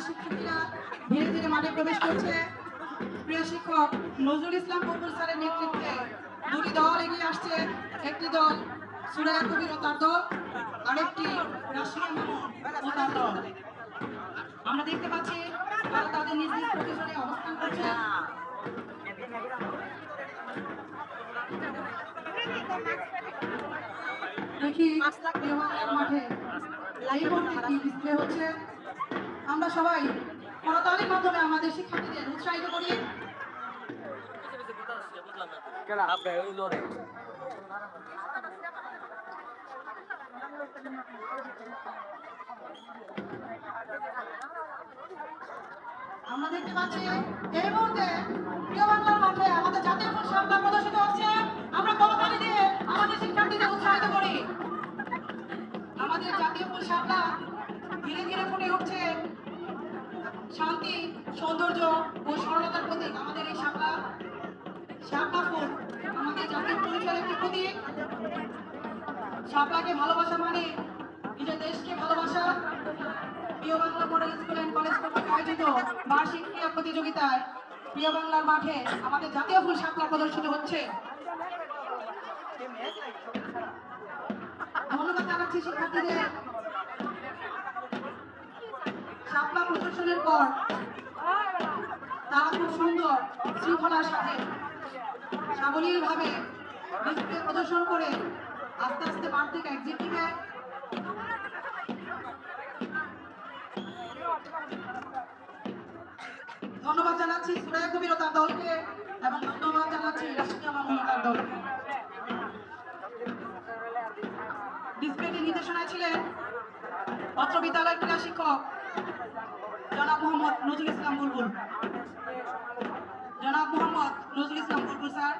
শিক্ষার্থীরা ধীরে ধীরে মাঠে প্রবেশ করছে। প্রিয় শিক্ষক নজরুল ইসলাম বুলবুল স্যারের নেতৃত্বে দুটি দল এগিয়ে আসছে। একটি দল সুরায়া কবির ও তার দল, আরেকটি রাশিয়া মামুন ও তার দল। আমরা দেখতে পাচ্ছি তারা তাদের নিজ নিজ পজিশনে অবস্থান করছে। দেখি মাঠে লাইভ কি ডিসপ্লে হচ্ছে। আমরা সবাই করতালির মাধ্যমে আমাদের শিক্ষার্থীদের উৎসাহিত করি। আমরা দেখতে পাচ্ছি এই মুহূর্তে প্রিয় বাংলার মাঠে আমাদের জাতীয় ফুল শাপলা প্রদর্শিত হচ্ছে। আমরা করতালি দিয়ে আমাদের শিক্ষার্থীদের উৎসাহিত করি। আমাদের জাতীয় ফুল শাপলা ধীরে ধীরে ফুটে উঠছে। শান্তি, সৌন্দর্য ও সরলতার প্রতীক আমাদের এই শাপলা ফুল আমাদের জাতীয় পরিচয়ের একটি প্রতীক। শাপলাকে ভালোবাসা মানে নিজের দেশকে ভালোবাসা। প্রিয় Bangla model school and college কর্তৃক আয়োজিত বার্ষিক ক্রীড়া প্রতিযোগিতায় প্রিয় বাংলার মাঠে আমাদের জাতীয় ফুল শাপলা প্রদর্শিত হচ্ছে। ধন্যবাদ জানাচ্ছি শিক্ষার্থীদের। শাপলা প্রদর্শনের পর তারা খুব সুন্দর শৃঙ্খলার সাথে সাবলীল ভাবে ডিসপ্লে প্রদর্শন করে আস্তে আস্তে মাঠ থেকে এক্সিট দিবে। ধন্যবাদ জানাচ্ছি সুরায়া কবির ও তার দলকে এবং ধন্যবাদ জানাচ্ছি রাশিয়া মামুন ও তার দলকে। ডিসপ্লেটি নির্দেশনায় ছিলেন অত্র বিদ্যালয়ের ক্রীড়া শিক্ষক জনাব মোহাম্মদ নজরুল ইসলাম বুলবুল। জনাব মোহাম্মদ নজরুল ইসলাম বুলবুল স্যার।